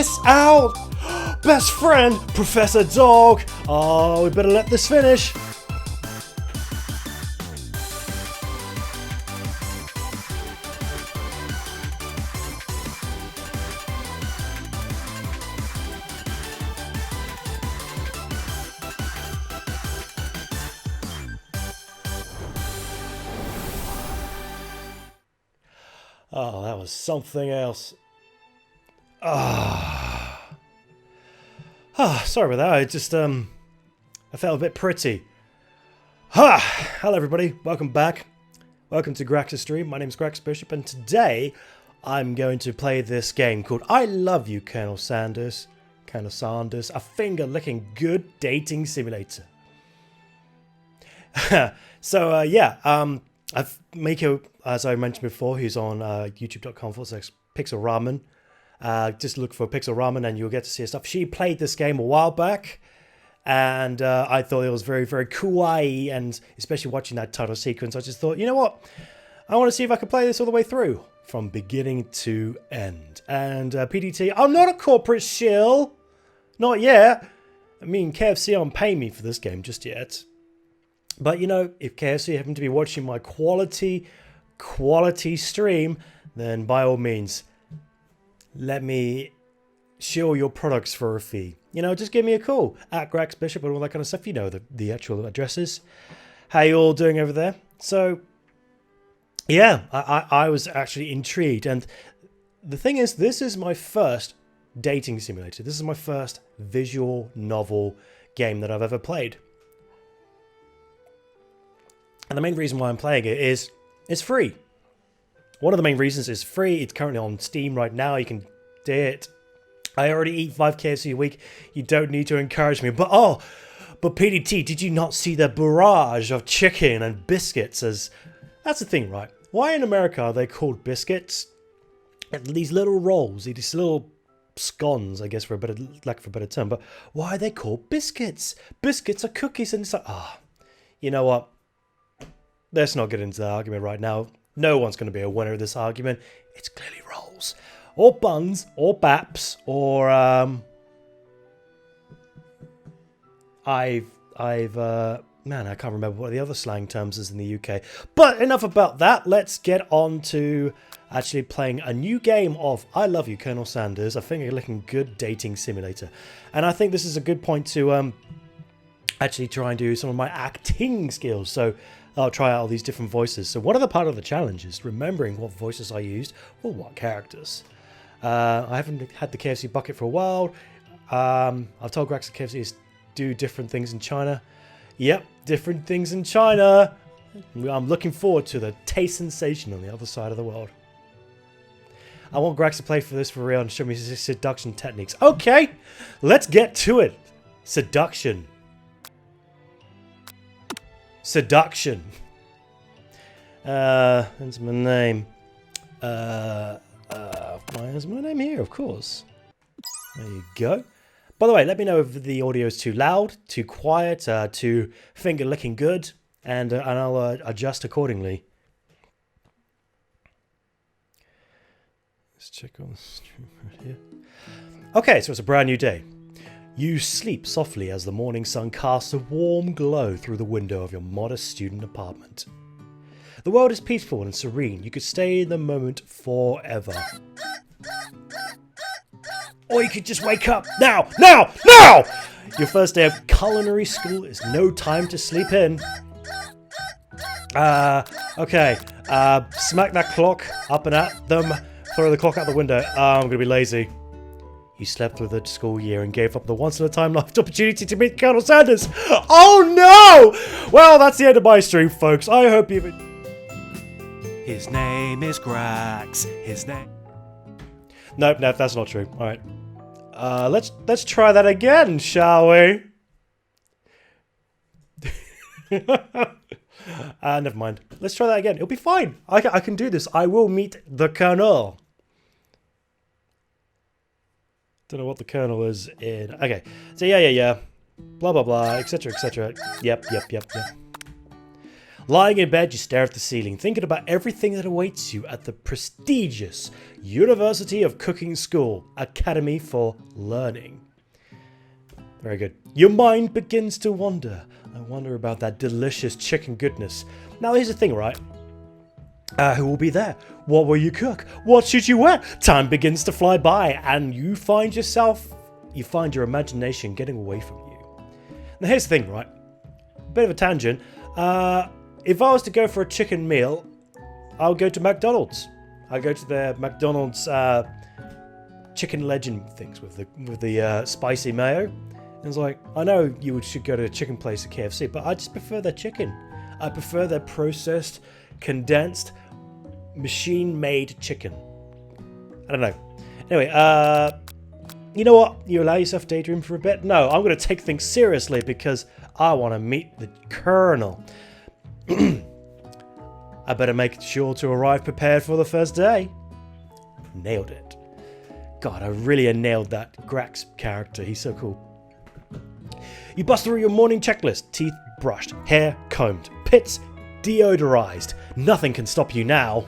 miss out! Best friend, Professor Dog! Oh, we better let this finish. Oh, that was something else. Sorry about that. I just, I felt a bit pretty. Hello everybody, welcome back. Welcome to Grax's stream. My name is Grax Bishop, and today I'm going to play this game called I Love You, Colonel Sanders. Colonel Sanders, a finger-licking good dating simulator. I've Miko, as I mentioned before, who's on youtube.com/Pixel Ramen. Just look for Pixel Ramen and you'll get to see her stuff. She played this game a while back, and I thought it was very, very kawaii, and especially watching that title sequence, I just thought, you know what? I want to see if I can play this all the way through, from beginning to end. And PDT, I'm not a corporate shill. Not yet. I mean, KFC aren't paying me for this game just yet. But, you know, if KFC happen to be watching my quality stream, then by all means, let me shill your products for a fee. You know, just give me a call at Grax Bishop and all that kind of stuff. You know the actual addresses. How you all doing over there? So, yeah, I was actually intrigued. And the thing is, this is my first dating simulator. This is my first visual novel game that I've ever played. And the main reason why I'm playing it is it's free. One of the main reasons is free. It's currently on Steam right now. You can do it. I already eat 5 KFC a week. You don't need to encourage me. But PDT, did you not see the barrage of chicken and biscuits? That's the thing, right? Why in America are they called biscuits? These little rolls, these little scones, I guess, for a lack of a better term. But why are they called biscuits? Biscuits are cookies, and it's like, you know what? Let's not get into that argument right now. No one's going to be a winner of this argument. It's clearly rolls. Or buns. Or baps. Or, man, I can't remember what the other slang terms is in the UK. But enough about that. Let's get on to actually playing a new game of I Love You, Colonel Sanders. A finger-licking good dating simulator. And I think this is a good point to actually try and do some of my acting skills. So I'll try out all these different voices. So one of the part of the challenge is remembering what voices I used for what characters. I haven't had the KFC bucket for a while. I've told Grax that KFC do different things in China. Yep, different things in China. I'm looking forward to the taste sensation on the other side of the world. I want Grax to play for this for real and show me his seduction techniques. Okay, let's get to it. Seduction. Seduction. That's my name. Why is my name here? Of course. There you go. By the way, let me know if the audio is too loud, too quiet, too finger-licking good, and I'll adjust accordingly. Let's check on the stream right here. Okay, so it's a brand new day. You sleep softly as the morning sun casts a warm glow through the window of your modest student apartment. The world is peaceful and serene. You could stay in the moment forever. Or you could just wake up now! Now! Now! Your first day of culinary school is no time to sleep in. Okay. Smack that clock up and at them. Throw the clock out the window. I'm gonna be lazy. You slept through the school year and gave up the once-in-a-time lifetime opportunity to meet Colonel Sanders. Oh no! Well, that's the end of my stream, folks. I hope you've... His name is Grax. His name... Nope, that's not true. All right. Let's try that again, shall we? Never mind. Let's try that again. It'll be fine. I can do this. I will meet the Colonel. Don't know what the Colonel is in. Okay. So yeah. Blah, blah, blah, etc., etc. Yep. Lying in bed, you stare at the ceiling, thinking about everything that awaits you at the prestigious University of Cooking School Academy for Learning. Very good. Your mind begins to wander. I wonder about that delicious chicken goodness. Now here's the thing, right? Who will be there? What will you cook? What should you wear? Time begins to fly by, and you find your imagination getting away from you. Now here's the thing, right? Bit of a tangent. If I was to go for a chicken meal, I'll go to McDonald's. I go to their McDonald's chicken legend things with the spicy mayo. And it's like, I know you should go to a chicken place at KFC, but I just prefer their chicken. I prefer their processed, condensed, machine-made chicken. I don't know. Anyway, you know what? You allow yourself to daydream for a bit? No, I'm going to take things seriously because I want to meet the Colonel. I better make sure to arrive prepared for the first day. Nailed it. God, I really nailed that Grax character. He's so cool. You bust through your morning checklist. Teeth brushed, hair combed, pits deodorized. Nothing can stop you now.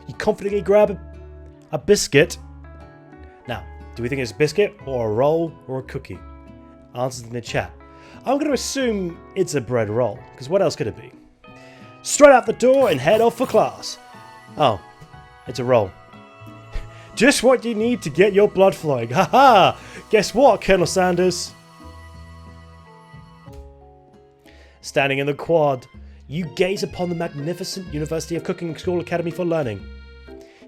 You confidently grab a biscuit. Now, do we think it's a biscuit or a roll or a cookie? Answers in the chat. I'm going to assume it's a bread roll, because what else could it be? Straight out the door and head off for class. Oh, it's a roll. Just what you need to get your blood flowing. Haha! Guess what, Colonel Sanders? Standing in the quad, you gaze upon the magnificent University of Cooking School Academy for Learning.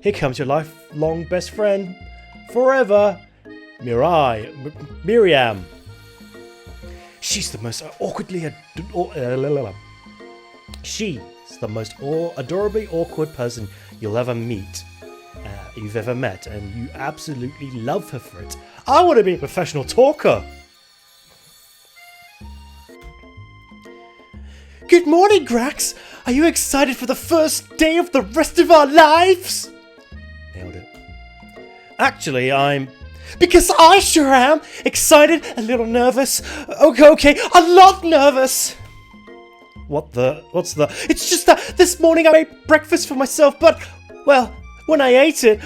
Here comes your lifelong best friend, forever, Miriam. She's the most adorably awkward person you've ever met, and you absolutely love her for it. I want to be a professional talker. Good morning, Grax. Are you excited for the first day of the rest of our lives? Nailed it. Actually, because I sure am. Excited, a little nervous. Okay, a lot nervous. It's just that this morning I made breakfast for myself, but, well, when I ate it,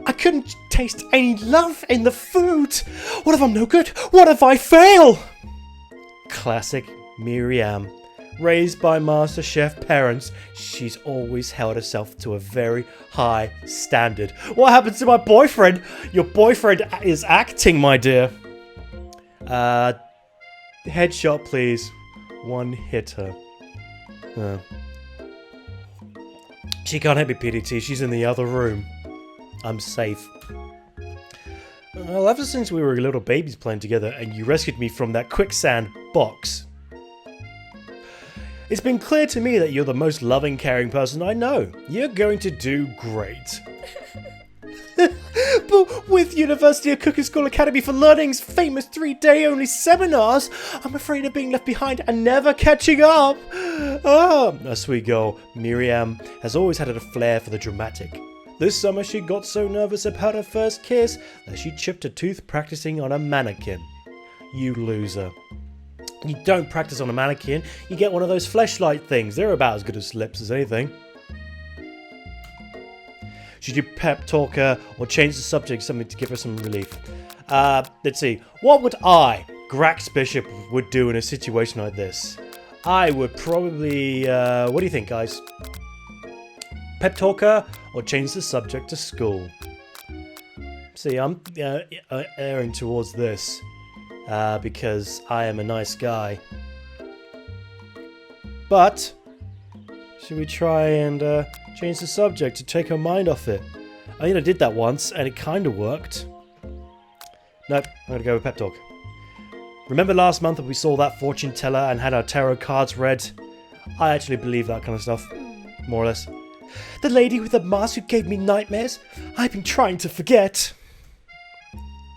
I couldn't taste any love in the food. What if I'm no good? What if I fail? Classic Miriam. Raised by Master Chef parents, she's always held herself to a very high standard. What happened to my boyfriend? Your boyfriend is acting, my dear. Headshot, please. One hitter. She can't hit me, PDT. She's in the other room. I'm safe. Well, ever since we were little babies playing together and you rescued me from that quicksand box, it's been clear to me that you're the most loving, caring person I know. You're going to do great. But with University of Cooking School Academy for Learning's famous 3-day-only seminars, I'm afraid of being left behind and never catching up. A sweet girl, Miriam has always had a flair for the dramatic. This summer she got so nervous about her first kiss that she chipped a tooth practicing on a mannequin. You loser. You don't practice on a mannequin, you get one of those fleshlight things. They're about as good as lips as anything. Should you pep talk her or change the subject, something to give her some relief? Let's see. What would I, Grax Bishop, would do in a situation like this? I would probably... what do you think, guys? Pep talk her or change the subject to school? See, I'm erring towards this. Because I am a nice guy. But should we try and change the subject to take her mind off it? I mean, I did that once and it kind of worked. Nope, I'm going to go with pep talk. Remember last month when we saw that fortune teller and had our tarot cards read? I actually believe that kind of stuff. More or less. The lady with the mask who gave me nightmares? I've been trying to forget.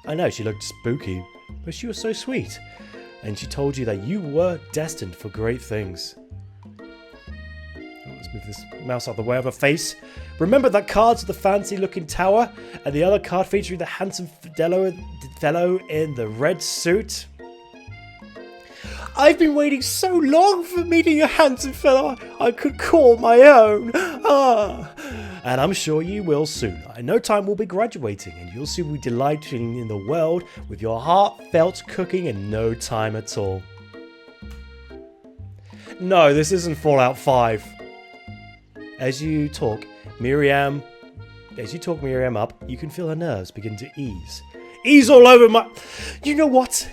I know, she looked spooky. But she was so sweet, and she told you that you were destined for great things. Let's move this mouse out of the way of her face. Remember that cards with the fancy-looking tower, and the other card featuring the handsome fellow in the red suit? I've been waiting so long for meeting a handsome fellow I could call my own. And I'm sure you will soon. In no time we'll be graduating, and you'll soon be delighting in the world with your heartfelt cooking in no time at all. No, this isn't Fallout 5. As you talk Miriam up, you can feel her nerves begin to ease. Ease all over my... You know what?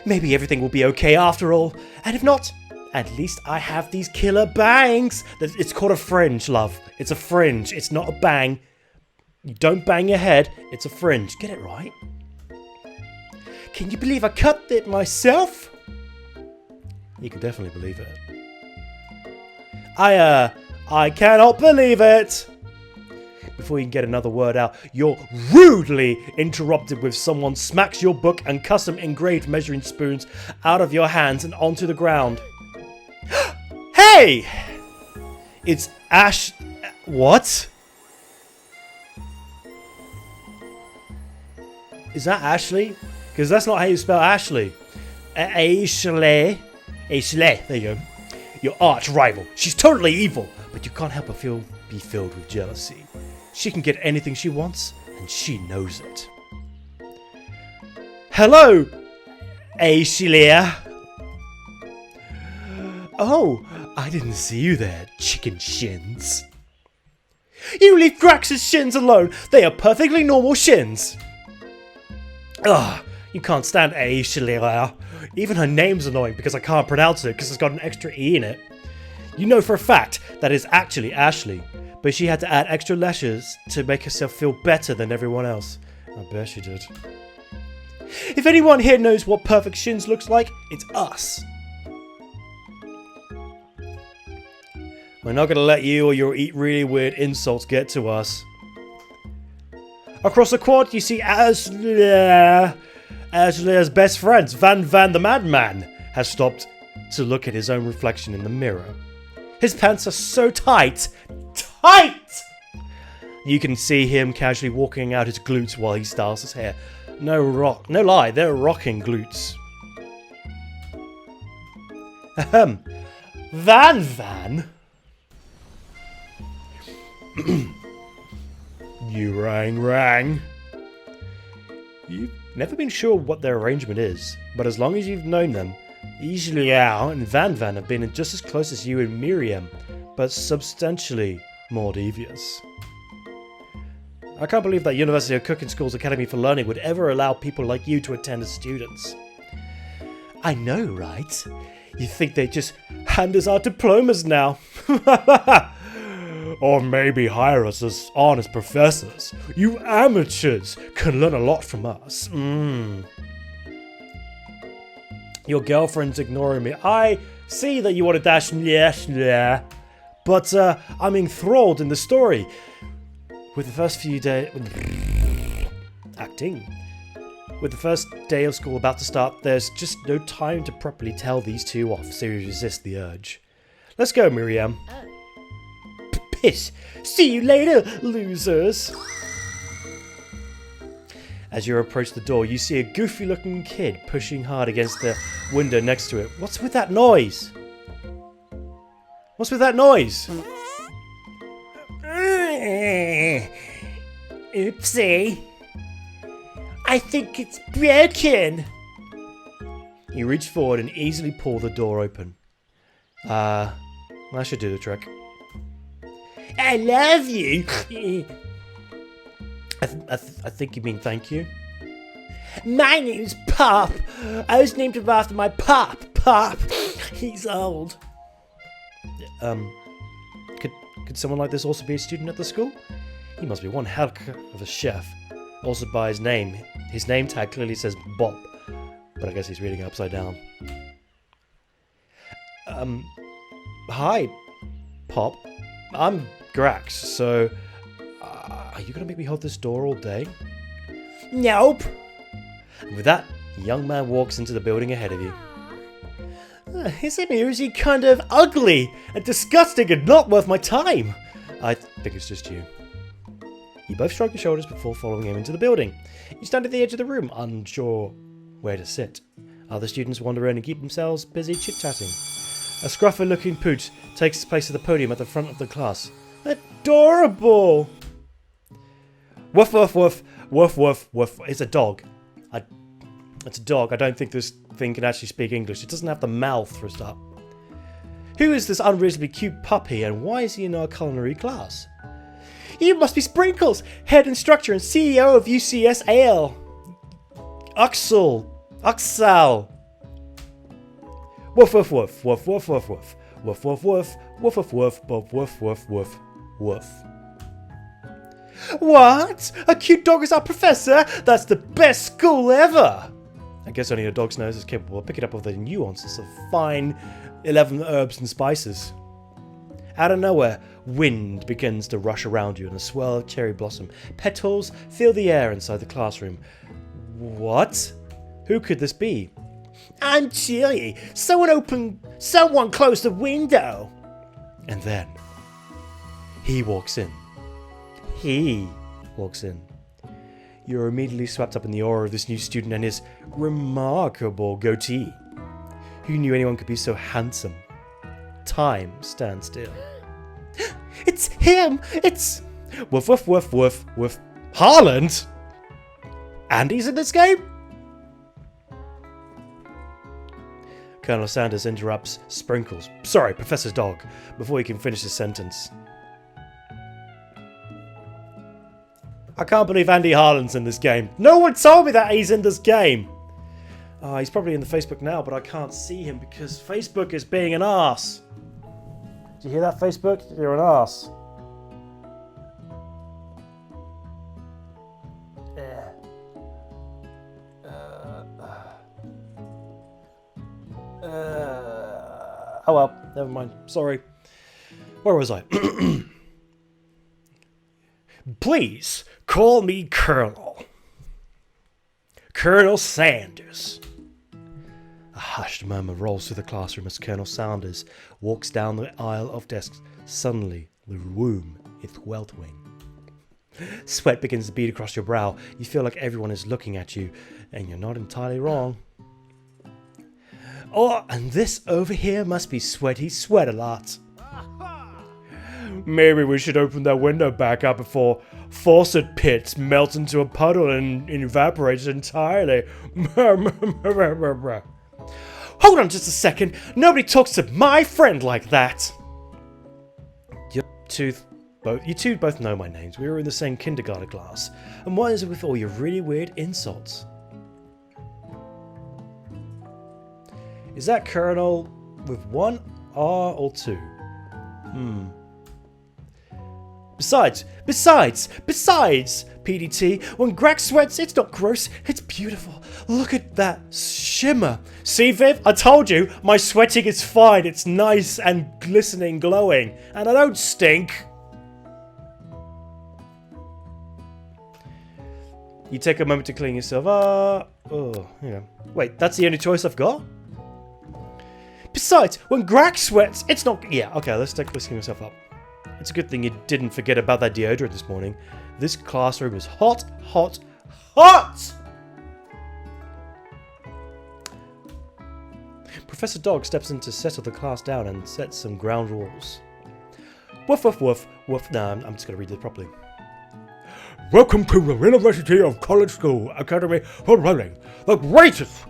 Maybe everything will be okay after all. And if not, at least I have these killer bangs. It's called a fringe, love. It's a fringe. It's not a bang. You don't bang your head. It's a fringe. Get it right? Can you believe I cut it myself? You can definitely believe it. I cannot believe it. Before you can get another word out, you're rudely interrupted with someone smacks your book and custom engraved measuring spoons out of your hands and onto the ground. Hey! It's Ash... What? Is that Ashley? Because that's not how you spell Ashley. Ashley. Ashley. There you go. Your arch rival. She's totally evil, but you can't help but be filled with jealousy. She can get anything she wants, and she knows it. Hello, Celia. Oh, I didn't see you there, chicken shins. You leave Grax's shins alone. They are perfectly normal shins. Ugh, you can't stand Celia. Even her name's annoying because I can't pronounce it because it's got an extra E in it. You know for a fact that it's actually Ashley, but she had to add extra letters to make herself feel better than everyone else. I bet she did. If anyone here knows what perfect shins looks like, it's us. We're not gonna let you or your really weird insults get to us. Across the quad, you see Ashley's best friend, Van the Madman, has stopped to look at his own reflection in the mirror. His pants are so tight! You can see him casually walking out his glutes while he styles his hair. No lie, they're rocking glutes. Ahem. Van? You rang. You've never been sure what their arrangement is, but as long as you've known them, Celia and Van have been just as close as you and Miriam, but substantially more devious. I can't believe that University of Cooking School's Academy for Learning would ever allow people like you to attend as students. I know, right? You think they just hand us our diplomas now? Or maybe hire us as honest professors. You amateurs can learn a lot from us. Your girlfriend's ignoring me. I see that you want to dash but I'm enthralled in the story. With the first few days... Acting. With the first day of school about to start, there's just no time to properly tell these two off, so you resist the urge. Let's go, Miriam. Piss. See you later, losers. As you approach the door, you see a goofy-looking kid pushing hard against the window next to it. What's with that noise? Oopsie. I think it's broken. You reach forward and easily pull the door open. That should do the trick. I love you. I think you mean thank you. My name's Pop. I was named after my Pop. He's old. Could someone like this also be a student at the school? He must be one hell of a chef. Also by his name. His name tag clearly says Bob, but I guess he's reading it upside down. Hi, Pop. I'm Grax, so... are you gonna make me hold this door all day? Nope! And with that, a young man walks into the building ahead of you. Isn't he kind of ugly and disgusting and not worth my time? I think it's just you. You both shrug your shoulders before following him into the building. You stand at the edge of the room, unsure where to sit. Other students wander in and keep themselves busy chit-chatting. A scruffy-looking pooch takes his place at the podium at the front of the class. Adorable! Woof, woof, woof. Woof, woof, woof. It's a dog. It's a dog. I don't think this thing can actually speak English. It doesn't have the mouth for a start. Who is this unreasonably cute puppy and why is he in our culinary class? You must be Sprinkles, head instructor and CEO of UCS AL. Uxal. Woof woof woof woof woof woof woof woof woof woof woof woof woof woof woof woof woof woof. What? A cute dog is our professor? That's the best school ever! I guess only a dog's nose is capable of picking up all the nuances of fine 11 herbs and spices. Out of nowhere, wind begins to rush around you and a swirl of cherry blossom petals fill the air inside the classroom. What? Who could this be? I'm chilly. Someone close the window. And then he walks in. You're immediately swept up in the aura of this new student and his remarkable goatee. Who knew anyone could be so handsome? Time stands still. It's him! It's... Woof, woof, woof, woof, woof. Haaland? Andy's in this game? Colonel Sanders interrupts Sprinkles. Sorry, Professor's dog, before he can finish his sentence. I can't believe Andy Haaland's in this game. No one told me that he's in this game. He's probably in the Facebook now, but I can't see him because Facebook is being an arse. Do you hear that, Facebook? You're an arse. Oh well, never mind. Sorry. Where was I? Please call me Colonel. Colonel Sanders. A hushed murmur rolls through the classroom as Colonel Sanders walks down the aisle of desks. Suddenly, the room is weltering. Sweat begins to bead across your brow. You feel like everyone is looking at you, and you're not entirely wrong. Oh, and this over here must be Sweaty Sweat-A-Lot. Maybe we should open that window back up before faucet pits melt into a puddle and evaporates entirely. Hold on just a second. Nobody talks to my friend like that. You two both know my names. We were in the same kindergarten class. And what is it with all your really weird insults? Is that Colonel with one R or two? Besides, PDT, when Grax sweats, it's not gross, it's beautiful. Look at that shimmer. See, Viv, I told you, my sweating is fine. It's nice and glistening, glowing, and I don't stink. You take a moment to clean yourself up. Oh, yeah. Wait, that's the only choice I've got? Besides, when Grax sweats, it's not... Yeah, okay, let's clean myself up. It's a good thing you didn't forget about that deodorant this morning. This classroom is hot, hot, hot! Professor Dog steps in to settle the class down and set some ground rules. Woof, woof, woof, woof. No, I'm just going to read it properly. Welcome to the University of College School Academy for Running, the greatest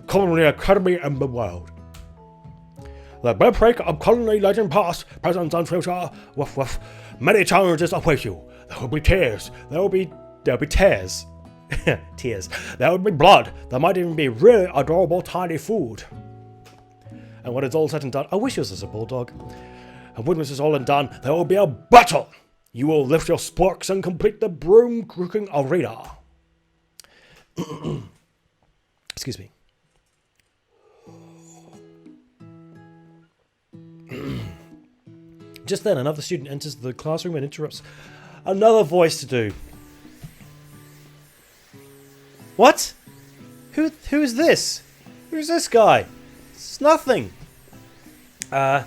culinary academy in the world. The birthplace of culinary legend past, present and future, woof woof. Many challenges await you. There will be tears. There'll be tears. Tears. There will be blood. There might even be really adorable tiny food. And when it's all said and done, I wish yours was a bulldog. And when this is all and done, there will be a battle. You will lift your sporks and complete the broom cooking arena. Excuse me. Just then, another student enters the classroom and interrupts another voice to do. What? Who is this? Who's this guy? It's nothing. Let's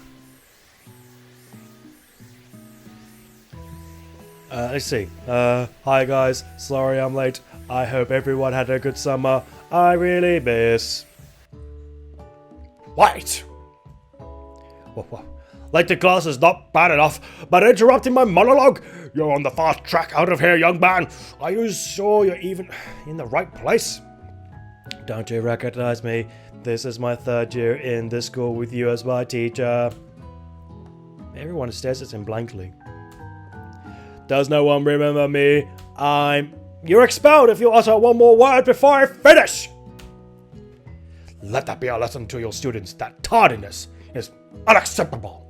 see. Hi guys. Sorry I'm late. I hope everyone had a good summer. I really miss. Wait! Late to class is not bad enough, but interrupting my monologue? You're on the fast track out of here, young man. Are you sure you're even in the right place? Don't you recognize me? This is my 3rd year in this school with you as my teacher. Everyone stares at him blankly. Does no one remember me? You're expelled if you utter one more word before I finish! Let that be a lesson to your students that tardiness is unacceptable.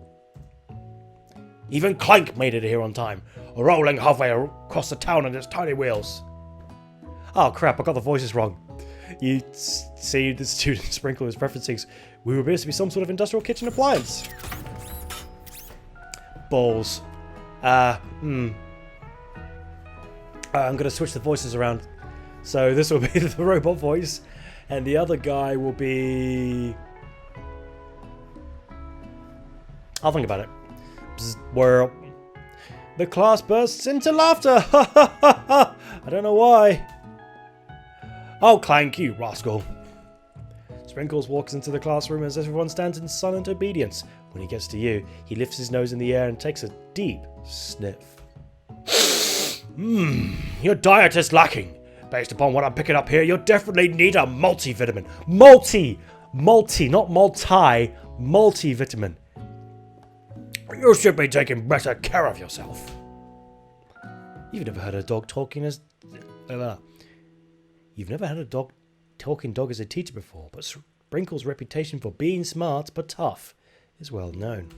Even Clank made it here on time, rolling halfway across the town on his tiny wheels. Oh crap, I got the voices wrong. You see the student Sprinkle is referencing we were supposed to be some sort of industrial kitchen appliance. Balls. I'm gonna switch the voices around. So this will be the robot voice, and the other guy will be... I'll think about it. Well, the class bursts into laughter. I don't know why. Oh, Clank, you rascal. Sprinkles walks into the classroom as everyone stands in silent obedience. When he gets to you, he lifts his nose in the air and takes a deep sniff. Your diet is lacking. Based upon what I'm picking up here, you'll definitely need a multivitamin. Multi, not multi, multivitamin. You should be taking better care of yourself. You've never heard a dog talking as... You've never had a talking dog as a teacher before, but Sprinkle's reputation for being smart but tough is well known.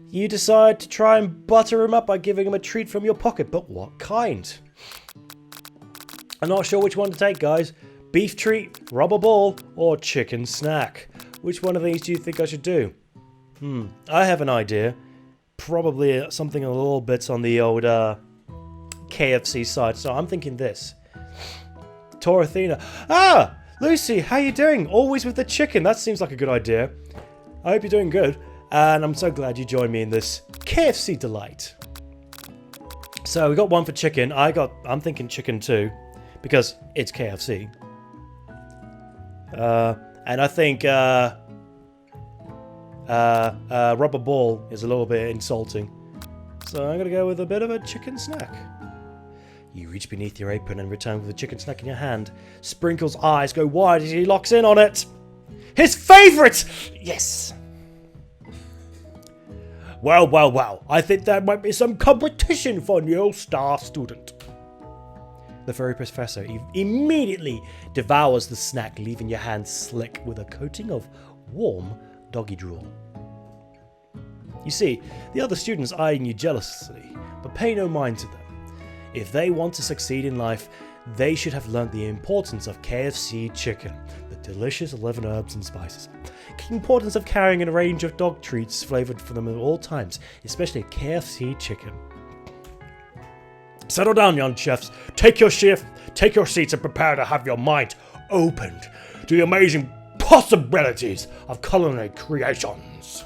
You decide to try and butter him up by giving him a treat from your pocket, but what kind? I'm not sure which one to take, guys. Beef treat, rubber ball, or chicken snack. Which one of these do you think I should do? I have an idea. Probably something a little bit on the old KFC side, so I'm thinking this. Torathena. Ah! Lucy, how you doing? Always with the chicken. That seems like a good idea. I hope you're doing good. And I'm so glad you joined me in this KFC delight. So we got one for chicken. I'm thinking chicken too, because it's KFC. And I think rubber ball is a little bit insulting. So I'm gonna go with a bit of a chicken snack. You reach beneath your apron and return with a chicken snack in your hand. Sprinkle's eyes go wide as he locks in on it. His favourite! Yes! Well. I think there might be some competition for new star student. The furry professor immediately devours the snack, leaving your hands slick with a coating of warm doggy drool. You see, the other students eyeing you jealously, but pay no mind to them. If they want to succeed in life, they should have learned the importance of KFC chicken, the delicious 11 herbs and spices. The importance of carrying a range of dog treats flavored for them at all times, especially KFC chicken. Settle down, young chefs. Take your seats and prepare to have your mind opened to the amazing possibilities of culinary creations.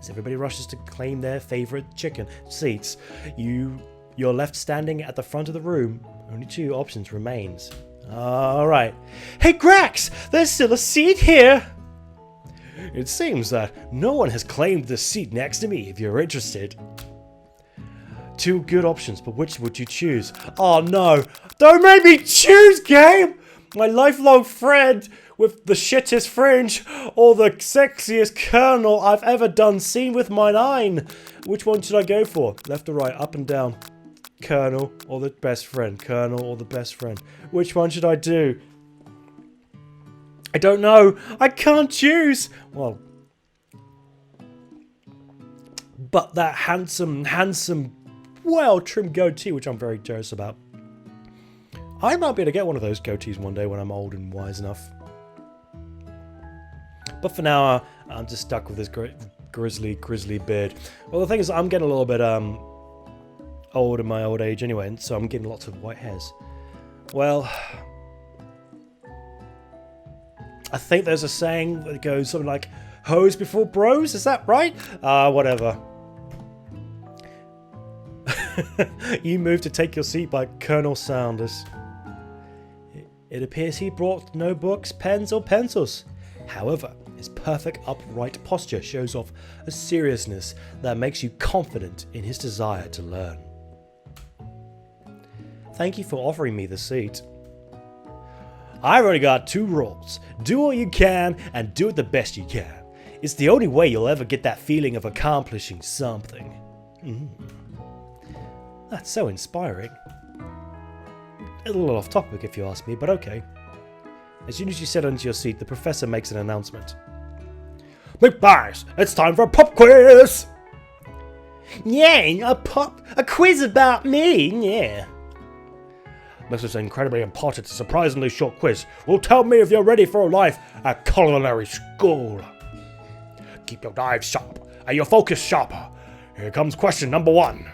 As everybody rushes to claim their favorite chicken seats, you're left standing at the front of the room. Only 2 options remains. Alright. Hey Grax! There's still a seat here! It seems that no one has claimed the seat next to me if you're interested. 2 good options, but which would you choose? Oh no! Don't make me choose, game! My lifelong friend with the shittest fringe or the sexiest colonel I've ever done seen with my 9. Which one should I go for? Left or right? Up and down? Colonel or the best friend? Colonel or the best friend? Which one should I do? I don't know. I can't choose. Well, but that handsome, well-trimmed goatee, which I'm very jealous about. I might be able to get one of those goatees one day when I'm old and wise enough. But for now, I'm just stuck with this grizzly beard. Well, the thing is, I'm getting a little bit old in my old age anyway, and so I'm getting lots of white hairs. Well, I think there's a saying that goes something like, hoes before bros, is that right? Whatever. You move to take your seat by Colonel Saunders. It appears he brought no books, pens, or pencils. However, his perfect upright posture shows off a seriousness that makes you confident in his desire to learn. Thank you for offering me the seat. I've only got 2 rules. Do all you can and do it the best you can. It's the only way you'll ever get that feeling of accomplishing something. That's so inspiring. A little off topic if you ask me, but okay. As soon as you sit onto your seat, the professor makes an announcement. McBars, it's time for a pop quiz! Yay, a quiz about me, yeah. This is an incredibly important, surprisingly short quiz. Will tell me if you're ready for life at culinary school. Keep your knives sharp and your focus sharper. Here comes question number 1.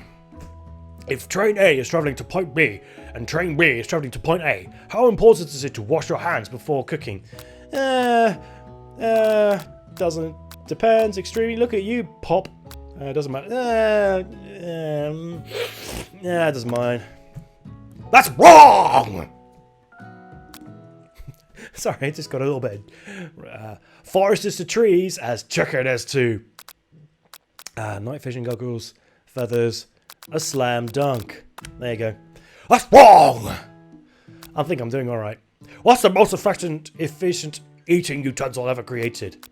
If train A is traveling to point B and train B is traveling to point A, how important is it to wash your hands before cooking? Doesn't, depends extremely. Look at you, Pop. Doesn't matter. It doesn't mind. That's wrong! Sorry, I just got a little bit. Forest is to trees as chicken is to... night fishing goggles, feathers, a slam dunk. There you go. That's wrong! I think I'm doing alright. What's the most efficient eating utensil ever created?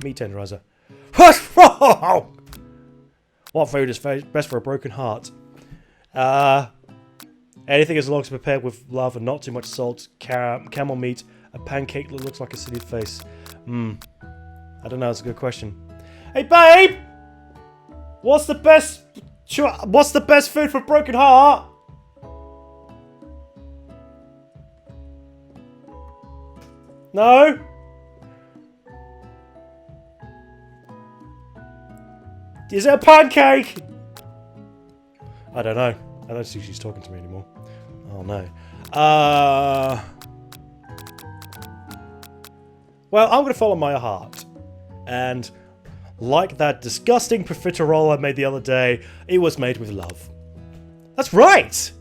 Meat tenderizer. That's wrong! What food is best for a broken heart? Anything as long as prepared with love and not too much salt, camel meat, a pancake that looks like a silly face. I don't know, that's a good question. Hey babe! What's the best food for a broken heart? No? Is it a pancake? I don't know. I don't think she's talking to me anymore. Oh no. Well, I'm going to follow my heart. And like that disgusting profiterole I made the other day, it was made with love. That's right!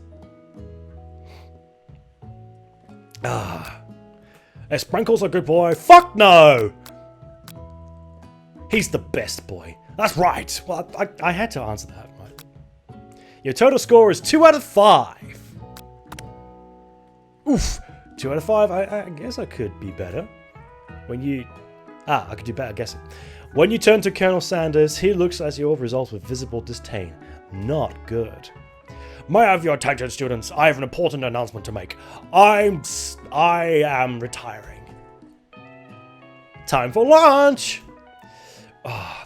Is Sprinkles a good boy? Fuck no! He's the best boy. That's right. Well, I had to answer that, right? Your total score is 2 out of 5. Oof. 2 out of 5. I guess I could be better. When you... I could do better guessing. When you turn to Colonel Sanders, he looks at your results with visible disdain. Not good. May I have your attention, students? I have an important announcement to make. I am retiring. Time for lunch!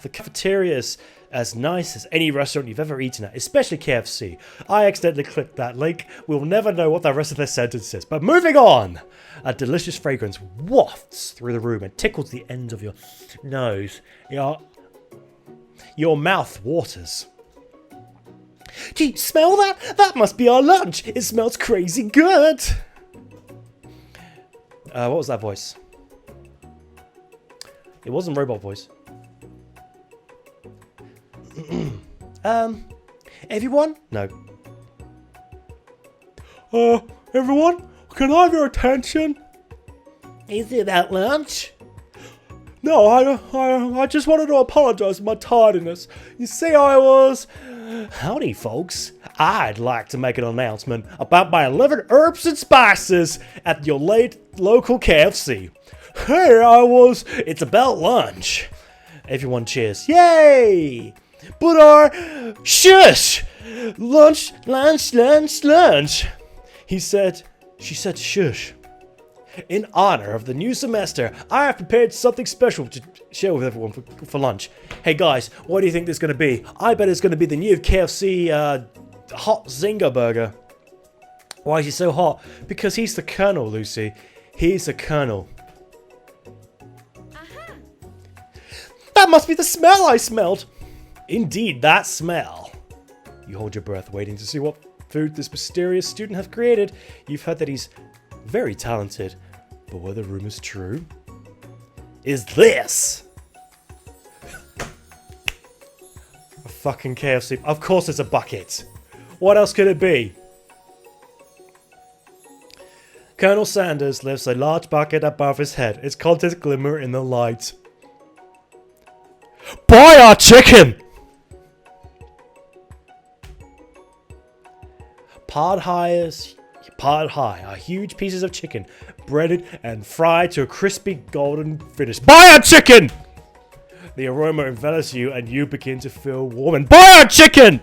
The cafeteria is as nice as any restaurant you've ever eaten at, especially KFC. I accidentally clicked that link. We'll never know what the rest of this sentence is. But moving on! A delicious fragrance wafts through the room and tickles the end of your nose. Your mouth waters. Do you smell that? That must be our lunch. It smells crazy good. What was that voice? It wasn't robot voice. Everyone? No. Everyone? Can I have your attention? Is it at lunch? No, I just wanted to apologize for my tardiness. You see, I was... Howdy, folks. I'd like to make an announcement about my 11 herbs and spices at your local KFC. Hey, It's about lunch. Everyone cheers. Yay! But shush! Lunch. She said shush. In honor of the new semester, I have prepared something special to share with everyone for lunch. Hey guys, what do you think this is going to be? I bet it's going to be the new KFC hot Zinger burger. Why is he so hot? Because he's the Colonel, Lucy. He's the Colonel. Uh-huh. That must be the smell I smelled. Indeed, that smell. You hold your breath, waiting to see what food this mysterious student has created. You've heard that he's very talented, but were the rumors true? Is this a fucking KFC? Of course it's a bucket. What else could it be? Colonel Sanders lifts a large bucket above his head. Its contents glimmer in the light. Buy our chicken! Piled high are huge pieces of chicken, breaded and fried to a crispy golden finish. Buy our chicken! The aroma envelops you and you begin to feel warm and Buy our chicken!